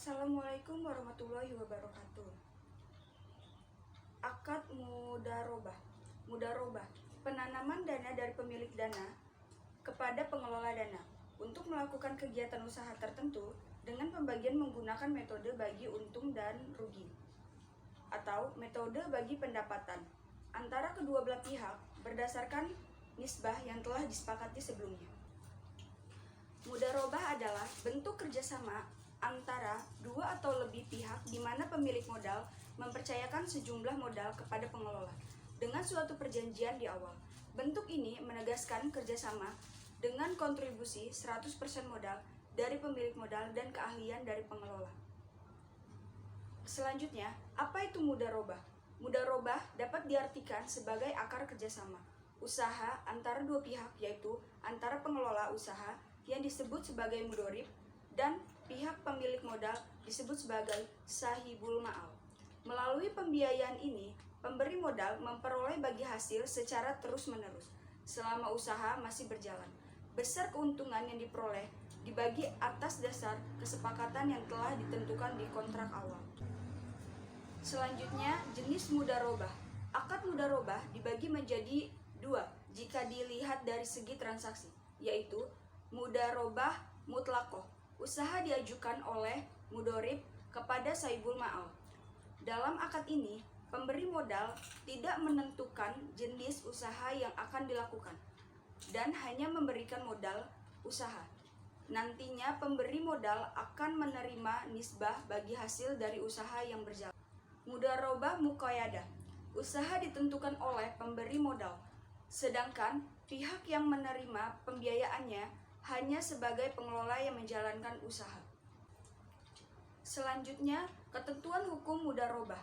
Assalamualaikum warahmatullahi wabarakatuh. Akad mudarobah. Mudarobah, penanaman dana dari pemilik dana kepada pengelola dana untuk melakukan kegiatan usaha tertentu dengan pembagian menggunakan metode bagi untung dan rugi atau metode bagi pendapatan antara kedua belah pihak berdasarkan nisbah yang telah disepakati sebelumnya. Mudarobah adalah bentuk kerjasama antara dua atau lebih pihak di mana pemilik modal mempercayakan sejumlah modal kepada pengelola dengan suatu perjanjian di awal. Bentuk ini menegaskan kerjasama dengan kontribusi 100% modal dari pemilik modal dan keahlian dari pengelola. Selanjutnya, apa itu mudarobah? Mudarobah dapat diartikan sebagai akar kerjasama usaha antara dua pihak, yaitu antara pengelola usaha yang disebut sebagai mudorib dan pihak pemilik modal disebut sebagai sahibul ma'al. Melalui pembiayaan ini, pemberi modal memperoleh bagi hasil secara terus-menerus selama usaha masih berjalan. Besar keuntungan yang diperoleh dibagi atas dasar kesepakatan yang telah ditentukan di kontrak awal. Selanjutnya, jenis mudarobah. Akad mudarobah dibagi menjadi dua jika dilihat dari segi transaksi, yaitu mudarobah mutlakoh. Usaha diajukan oleh mudorib kepada sahibul ma'al. Dalam akad ini, pemberi modal tidak menentukan jenis usaha yang akan dilakukan dan hanya memberikan modal usaha. Nantinya pemberi modal akan menerima nisbah bagi hasil dari usaha yang berjalan. Mudarobah muqayyadah. Usaha ditentukan oleh pemberi modal, sedangkan pihak yang menerima pembiayaannya hanya sebagai pengelola yang menjalankan usaha. Selanjutnya, ketentuan hukum mudarobah.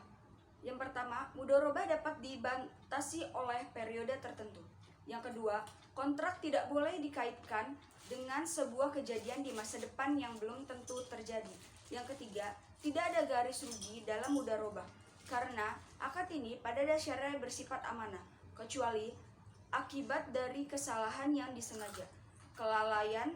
Yang pertama, mudarobah dapat dibatasi oleh periode tertentu. Yang kedua, kontrak tidak boleh dikaitkan dengan sebuah kejadian di masa depan yang belum tentu terjadi. Yang ketiga, tidak ada garis rugi dalam mudarobah, karena akad ini pada dasarnya bersifat amanah, kecuali akibat dari kesalahan yang disengaja, kelalaian,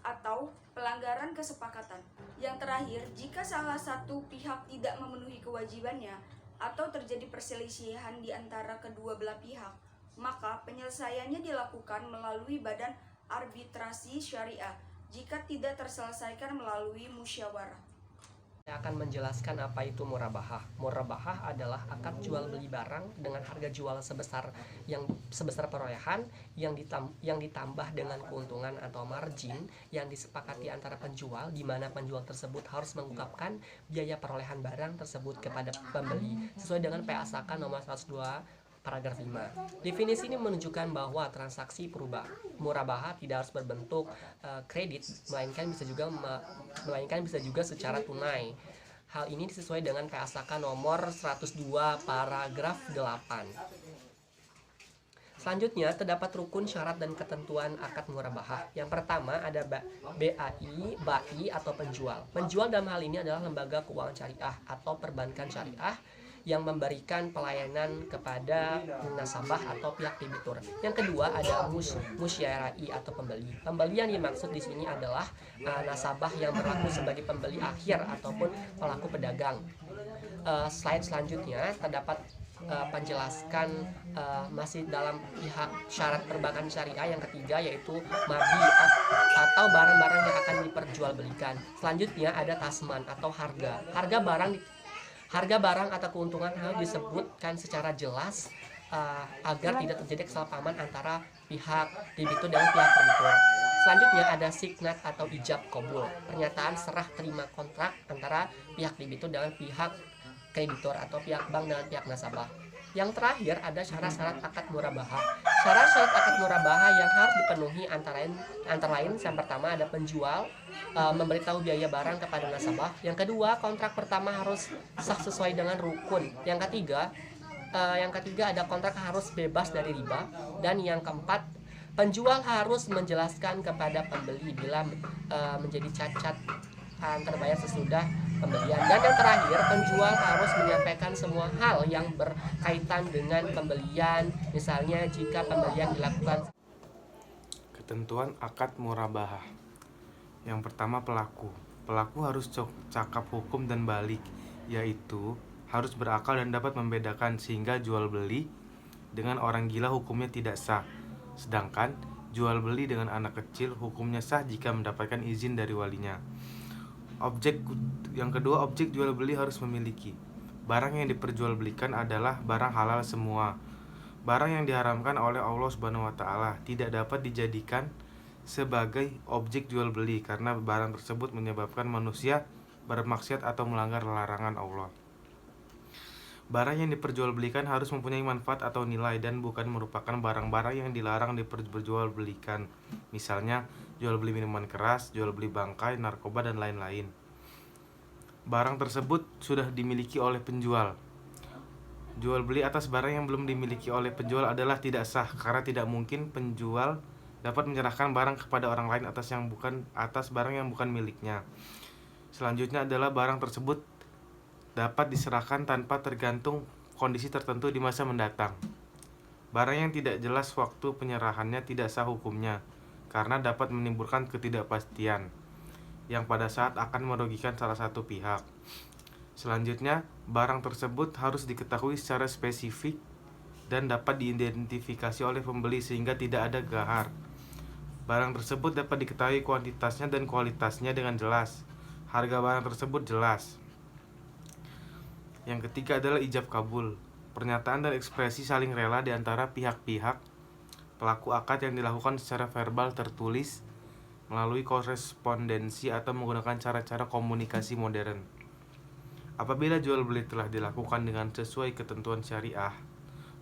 atau pelanggaran kesepakatan. Yang terakhir, jika salah satu pihak tidak memenuhi kewajibannya atau terjadi perselisihan di antara kedua belah pihak, maka penyelesaiannya dilakukan melalui badan arbitrasi syariah jika tidak terselesaikan melalui musyawarah. Saya akan menjelaskan apa itu murabahah. Murabahah adalah akad jual beli barang dengan harga jual sebesar perolehan yang ditambah dengan keuntungan atau margin yang disepakati antara penjual, di mana penjual tersebut harus mengungkapkan biaya perolehan barang tersebut kepada pembeli sesuai dengan PA Saka nomor 102 paragraf 5. Definisi ini menunjukkan bahwa transaksi murabahah tidak harus berbentuk kredit, melainkan bisa juga secara tunai. Hal ini disesuai dengan PA Saka nomor 102 paragraf 8. Selanjutnya, terdapat rukun syarat dan ketentuan akad murabahah. Yang pertama ada BAI atau penjual. Penjual dalam hal ini adalah lembaga keuangan syariah atau perbankan syariah yang memberikan pelayanan kepada nasabah atau pihak debitur. Yang kedua ada musyarai atau pembeli. Pembeli yang dimaksud di sini adalah nasabah yang berlaku sebagai pembeli akhir ataupun pelaku pedagang. Slide selanjutnya terdapat penjelaskan masih dalam pihak syarat perbankan syariah yang ketiga, yaitu mabi atau barang-barang yang akan diperjualbelikan. Selanjutnya ada tasman atau harga. Harga barang atau keuntungan harus disebutkan secara jelas agar tidak terjadi kesalahpahaman antara pihak debitur dengan pihak kreditur. Selanjutnya ada signat atau ijab qabul, pernyataan serah terima kontrak antara pihak debitur dengan pihak kreditur atau pihak bank dengan pihak nasabah. Yang terakhir ada syarat-syarat akad murabahah. Syarat-syarat akad murabahah yang harus dipenuhi antara lain yang pertama ada penjual memberitahu biaya barang kepada nasabah. Yang kedua, kontrak pertama harus sah sesuai dengan rukun. Yang ketiga ada kontrak harus bebas dari riba. Dan yang keempat, penjual harus menjelaskan kepada pembeli bila menjadi cacat terbayar sesudah pembelian. Dan yang terakhir, penjual harus menyampaikan semua hal yang berkaitan dengan pembelian, misalnya jika pembelian dilakukan. Ketentuan akad murabahah. Yang pertama, pelaku. Pelaku harus cakap hukum dan balik, yaitu harus berakal dan dapat membedakan, sehingga jual beli dengan orang gila hukumnya tidak sah. Sedangkan jual beli dengan anak kecil hukumnya sah jika mendapatkan izin dari walinya. Yang kedua, objek jual beli harus memiliki. Barang yang diperjualbelikan adalah barang halal semua. Barang yang diharamkan oleh Allah Subhanahu wa taala tidak dapat dijadikan sebagai objek jual beli karena barang tersebut menyebabkan manusia bermaksiat atau melanggar larangan Allah. Barang yang diperjualbelikan harus mempunyai manfaat atau nilai dan bukan merupakan barang-barang yang dilarang diperjualbelikan. Misalnya, jual beli minuman keras, jual beli bangkai, narkoba, dan lain-lain. Barang tersebut sudah dimiliki oleh penjual. Jual beli atas barang yang belum dimiliki oleh penjual adalah tidak sah karena tidak mungkin penjual dapat menyerahkan barang kepada orang lain atas barang yang bukan miliknya. Selanjutnya adalah barang tersebut dapat diserahkan tanpa tergantung kondisi tertentu di masa mendatang. Barang yang tidak jelas waktu penyerahannya tidak sah hukumnya karena dapat menimbulkan ketidakpastian yang pada saat akan merugikan salah satu pihak. Selanjutnya, barang tersebut harus diketahui secara spesifik dan dapat diidentifikasi oleh pembeli sehingga tidak ada gahar. Barang tersebut dapat diketahui kuantitasnya dan kualitasnya dengan jelas. Harga barang tersebut jelas. Yang ketiga adalah ijab kabul, pernyataan dan ekspresi saling rela di antara pihak-pihak pelaku akad yang dilakukan secara verbal tertulis melalui korespondensi atau menggunakan cara-cara komunikasi modern. Apabila jual beli telah dilakukan dengan sesuai ketentuan syariah,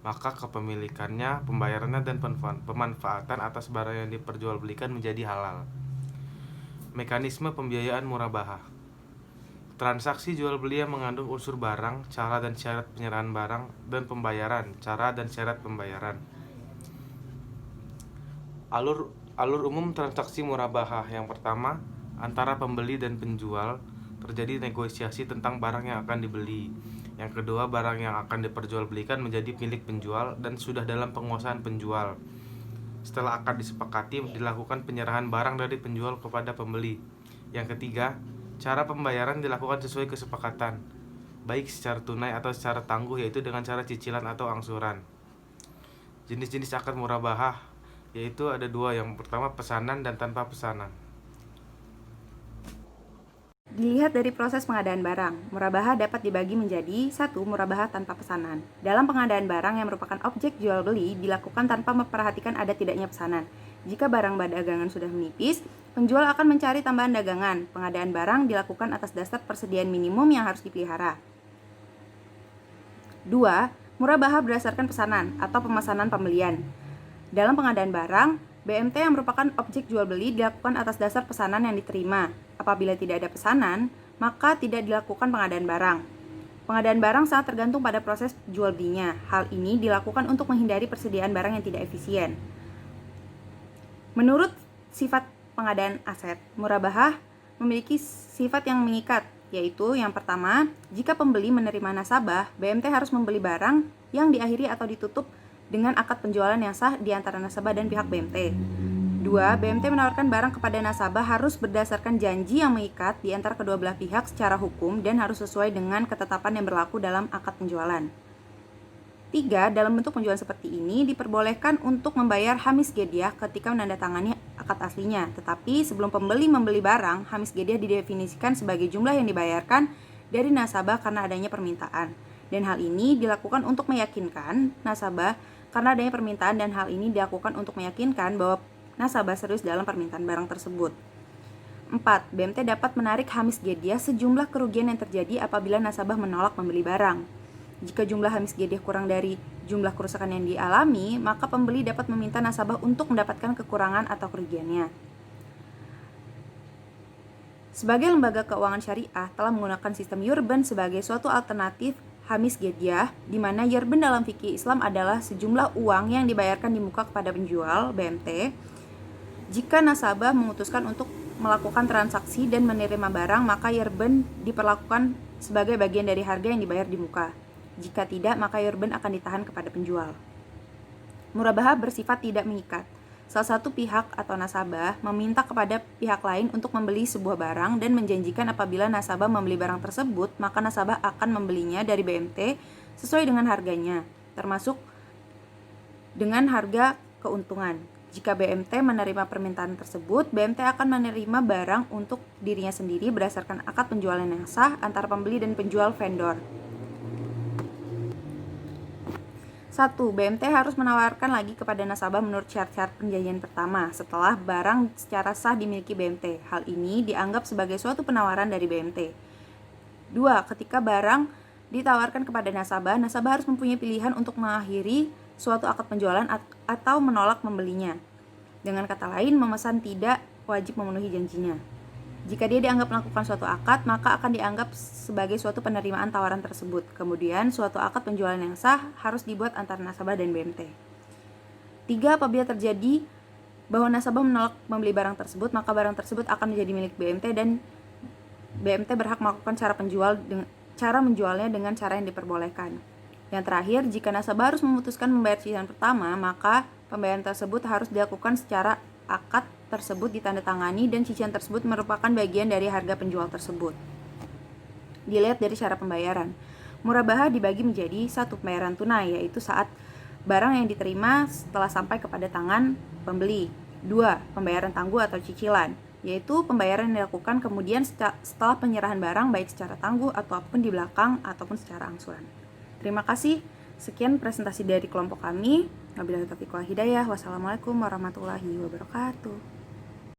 maka kepemilikannya, pembayarannya, dan pemanfaatan atas barang yang diperjualbelikan menjadi halal. Mekanisme pembiayaan murabahah. Transaksi jual beli yang mengandung unsur barang, cara dan syarat penyerahan barang, dan pembayaran, cara dan syarat pembayaran. Alur umum transaksi murabahah. Yang pertama, antara pembeli dan penjual terjadi negosiasi tentang barang yang akan dibeli. Yang kedua, barang yang akan diperjualbelikan menjadi milik penjual dan sudah dalam penguasaan penjual. Setelah akad disepakati, dilakukan penyerahan barang dari penjual kepada pembeli. Yang ketiga, cara pembayaran dilakukan sesuai kesepakatan, baik secara tunai atau secara tangguh, yaitu dengan cara cicilan atau angsuran. Jenis-jenis akad murabahah yaitu ada dua, yang pertama pesanan dan tanpa pesanan. Dilihat dari proses pengadaan barang, murabahah dapat dibagi menjadi 1. Murabahah tanpa pesanan. Dalam pengadaan barang yang merupakan objek jual beli dilakukan tanpa memperhatikan ada tidaknya pesanan. Jika barang dagangan sudah menipis, penjual akan mencari tambahan dagangan. Pengadaan barang dilakukan atas dasar persediaan minimum yang harus dipelihara. 2. Murabahah berdasarkan pesanan atau pemesanan pembelian. Dalam pengadaan barang, BMT yang merupakan objek jual beli dilakukan atas dasar pesanan yang diterima. Apabila tidak ada pesanan, maka tidak dilakukan pengadaan barang. Pengadaan barang sangat tergantung pada proses jual belinya. Hal ini dilakukan untuk menghindari persediaan barang yang tidak efisien. Menurut sifat pengadaan aset, murabahah memiliki sifat yang mengikat, yaitu yang pertama, jika pembeli menerima nasabah, BMT harus membeli barang yang diakhiri atau ditutup dengan akad penjualan yang sah di antara nasabah dan pihak BMT. 2. BMT menawarkan barang kepada nasabah harus berdasarkan janji yang mengikat di antara kedua belah pihak secara hukum dan harus sesuai dengan ketetapan yang berlaku dalam akad penjualan. 3. Dalam bentuk penjualan seperti ini diperbolehkan untuk membayar hamis gedyah ketika menandatangani akad aslinya. Tetapi sebelum pembeli membeli barang, hamis gedyah didefinisikan sebagai jumlah yang dibayarkan dari nasabah karena adanya permintaan. Dan hal ini dilakukan untuk meyakinkan nasabah karena adanya permintaan dan hal ini dilakukan untuk meyakinkan bahwa nasabah serius dalam permintaan barang tersebut. 4. BMT dapat menarik hamis gedyah sejumlah kerugian yang terjadi apabila nasabah menolak membeli barang. Jika jumlah hamis gedyah kurang dari jumlah kerusakan yang dialami, maka pembeli dapat meminta nasabah untuk mendapatkan kekurangan atau kerugiannya. Sebagai lembaga keuangan syariah telah menggunakan sistem yurban sebagai suatu alternatif hamis gedyah, di mana yurban dalam fikih Islam adalah sejumlah uang yang dibayarkan di muka kepada penjual BMT jika nasabah memutuskan untuk melakukan transaksi dan menerima barang, maka yurban diperlakukan sebagai bagian dari harga yang dibayar di muka. Jika tidak, maka yurban akan ditahan kepada penjual. Murabahah bersifat tidak mengikat. salah satu pihak atau nasabah meminta kepada pihak lain untuk membeli sebuah barang dan menjanjikan apabila nasabah membeli barang tersebut, maka nasabah akan membelinya dari BMT sesuai dengan harganya, termasuk dengan harga keuntungan. Jika BMT menerima permintaan tersebut, BMT akan menerima barang untuk dirinya sendiri berdasarkan akad penjualan yang sah antara pembeli dan penjual vendor. 1. BMT harus menawarkan lagi kepada nasabah menurut syarat-syarat perjanjian pertama setelah barang secara sah dimiliki BMT. Hal ini dianggap sebagai suatu penawaran dari BMT. 2. Ketika barang ditawarkan kepada nasabah, nasabah harus mempunyai pilihan untuk mengakhiri suatu akad penjualan atau menolak membelinya. Dengan kata lain, memesan tidak wajib memenuhi janjinya. Jika dia dianggap melakukan suatu akad, maka akan dianggap sebagai suatu penerimaan tawaran tersebut. Kemudian, suatu akad penjualan yang sah harus dibuat antara nasabah dan BMT. 3. Apabila terjadi bahwa nasabah menolak membeli barang tersebut, maka barang tersebut akan menjadi milik BMT dan BMT berhak melakukan cara menjualnya dengan cara yang diperbolehkan. Yang terakhir, jika nasabah harus memutuskan membayar cicilan pertama, maka pembayaran tersebut harus dilakukan secara akad tersebut ditandatangani dan cicilan tersebut merupakan bagian dari harga penjual tersebut. Dilihat dari cara pembayaran. Murabahah dibagi menjadi 1. Pembayaran tunai, yaitu saat barang yang diterima setelah sampai kepada tangan pembeli. 2. Pembayaran tangguh atau cicilan, yaitu pembayaran yang dilakukan kemudian setelah penyerahan barang baik secara tangguh ataupun di belakang ataupun secara angsuran. Terima kasih. Sekian presentasi dari kelompok kami. Wabillahi taufiq wal hidayah. Wassalamualaikum warahmatullahi wabarakatuh.